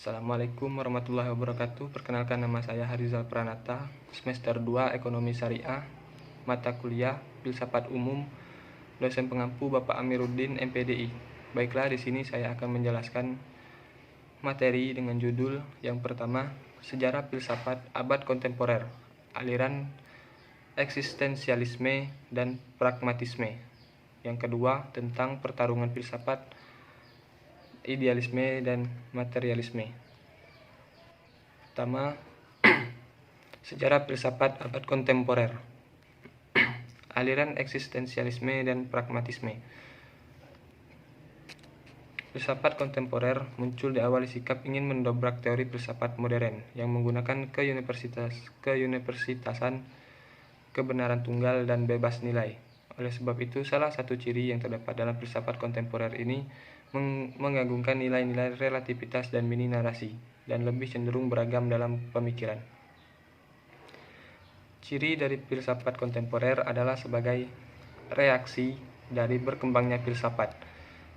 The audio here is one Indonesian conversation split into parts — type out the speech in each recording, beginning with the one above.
Assalamualaikum warahmatullahi wabarakatuh. Perkenalkan, nama saya Harizal Pranata, semester 2 Ekonomi Syariah, mata kuliah Filsafat Umum, dosen pengampu Bapak Amiruddin MPDI. Baiklah, di sini saya akan menjelaskan materi dengan judul yang pertama, Sejarah Filsafat Abad Kontemporer, aliran eksistensialisme dan pragmatisme. Yang kedua, tentang pertarungan filsafat idealisme dan materialisme. Pertama, sejarah filsafat abad kontemporer, aliran eksistensialisme dan pragmatisme. Filsafat kontemporer muncul diawali sikap ingin mendobrak teori filsafat modern yang menggunakan keuniversitasan, kebenaran tunggal, dan bebas nilai. Oleh sebab itu, salah satu ciri yang terdapat dalam filsafat kontemporer ini mengagungkan nilai-nilai relativitas dan mini narasi, dan lebih cenderung beragam dalam pemikiran. Ciri dari filsafat kontemporer adalah sebagai reaksi dari berkembangnya filsafat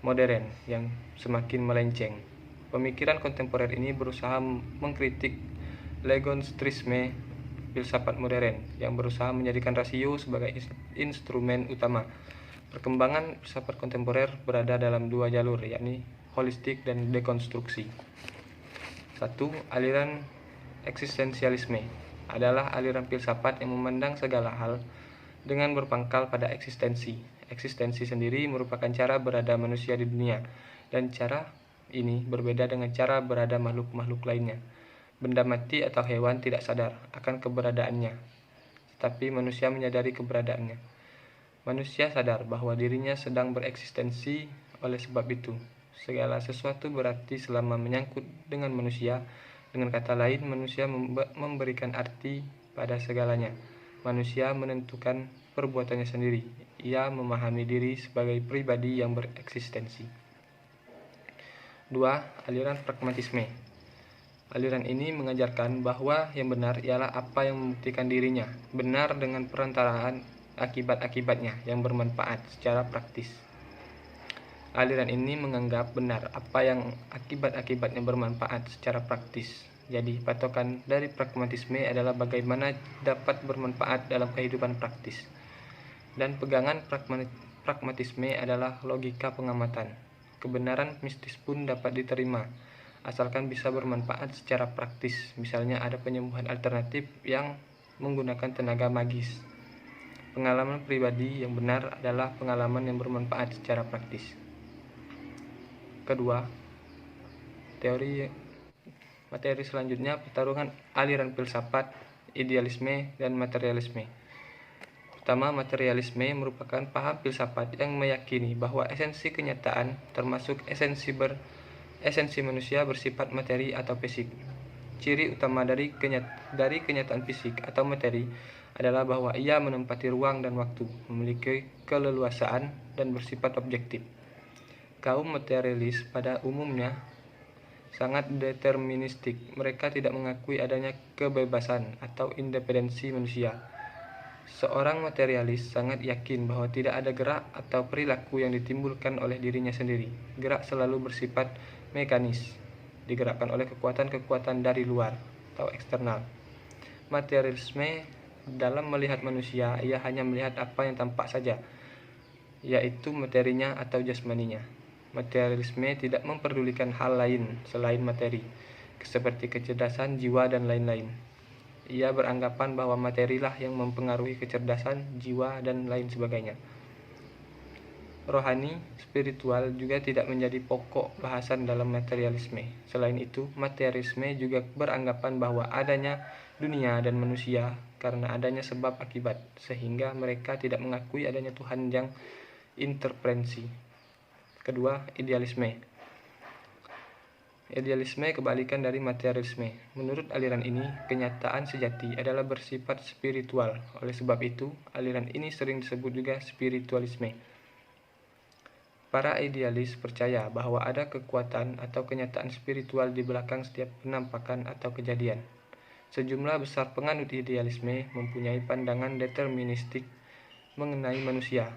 modern yang semakin melenceng. Pemikiran kontemporer ini berusaha mengkritik legostrisme filsafat modern yang berusaha menjadikan rasio sebagai instrumen utama. Perkembangan filsafat kontemporer berada dalam dua jalur, yakni holistik dan dekonstruksi. 1. Aliran eksistensialisme adalah aliran filsafat yang memandang segala hal dengan berpangkal pada eksistensi. Eksistensi sendiri merupakan cara berada manusia di dunia, dan cara ini berbeda dengan cara berada makhluk-makhluk lainnya. Benda mati atau hewan tidak sadar akan keberadaannya, tetapi manusia menyadari keberadaannya. Manusia sadar bahwa dirinya sedang bereksistensi. Oleh sebab itu, segala sesuatu berarti selama menyangkut dengan manusia. Dengan kata lain, manusia memberikan arti pada segalanya. Manusia menentukan perbuatannya sendiri. Ia memahami diri sebagai pribadi yang bereksistensi. 2. Aliran pragmatisme. Aliran ini mengajarkan bahwa yang benar ialah apa yang membuktikan dirinya benar dengan perantaraan akibat-akibatnya yang bermanfaat secara praktis. Aliran ini menganggap benar apa yang akibat-akibatnya bermanfaat secara praktis. Jadi, patokan dari pragmatisme adalah bagaimana dapat bermanfaat dalam kehidupan praktis. Dan pegangan pragmatisme adalah logika pengamatan. Kebenaran mistis pun dapat diterima, asalkan bisa bermanfaat secara praktis. Misalnya ada penyembuhan alternatif yang menggunakan tenaga magis. Pengalaman pribadi yang benar adalah pengalaman yang bermanfaat secara praktis. Kedua, materi selanjutnya, pertarungan aliran filsafat, idealisme, dan materialisme. Pertama, materialisme merupakan paham filsafat yang meyakini bahwa esensi kenyataan, termasuk esensi manusia, bersifat materi atau fisik. Ciri utama dari kenyataan fisik atau materi adalah bahwa ia menempati ruang dan waktu, memiliki keleluasaan, dan bersifat objektif. Kaum materialis pada umumnya sangat deterministik. Mereka tidak mengakui adanya kebebasan atau independensi manusia. Seorang materialis sangat yakin bahwa tidak ada gerak atau perilaku yang ditimbulkan oleh dirinya sendiri. Gerak selalu bersifat mekanis, digerakkan oleh kekuatan-kekuatan dari luar atau eksternal. Materialisme dalam melihat manusia, ia hanya melihat apa yang tampak saja, yaitu materinya atau jasmaninya. Materialisme tidak memperdulikan hal lain selain materi, seperti kecerdasan, jiwa, dan lain-lain. Ia beranggapan bahwa materilah yang mempengaruhi kecerdasan, jiwa, dan lain sebagainya. Rohani, spiritual juga tidak menjadi pokok bahasan dalam materialisme. Selain itu, materialisme juga beranggapan bahwa adanya dunia dan manusia karena adanya sebab akibat, sehingga mereka tidak mengakui adanya Tuhan yang intervensi. Kedua, idealisme. Idealisme kebalikan dari materialisme. Menurut aliran ini, kenyataan sejati adalah bersifat spiritual. Oleh sebab itu, aliran ini sering disebut juga spiritualisme. Para idealis percaya bahwa ada kekuatan atau kenyataan spiritual di belakang setiap penampakan atau kejadian. Sejumlah besar penganut idealisme mempunyai pandangan deterministik mengenai manusia.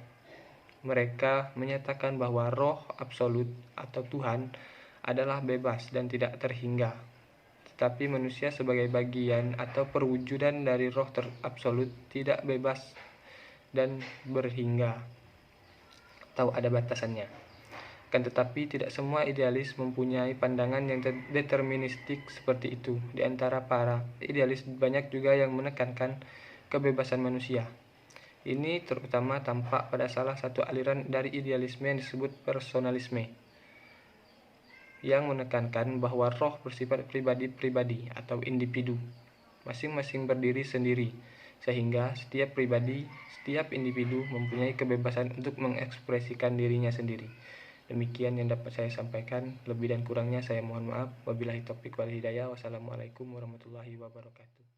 Mereka menyatakan bahwa roh absolut atau Tuhan adalah bebas dan tidak terhingga, tetapi manusia sebagai bagian atau perwujudan dari roh absolut tidak bebas dan berhingga, atau ada batasannya. Akan tetapi tidak semua idealis mempunyai pandangan yang deterministik seperti itu. Di antara para idealis banyak juga yang menekankan kebebasan manusia. Ini terutama tampak pada salah satu aliran dari idealisme yang disebut personalisme, yang menekankan bahwa roh bersifat pribadi-pribadi atau individu, masing-masing berdiri sendiri, sehingga setiap pribadi, setiap individu mempunyai kebebasan untuk mengekspresikan dirinya sendiri. Demikian yang dapat saya sampaikan, lebih dan kurangnya saya mohon maaf. Wabillahi taufiq wal hidayah. Wassalamualaikum warahmatullahi wabarakatuh.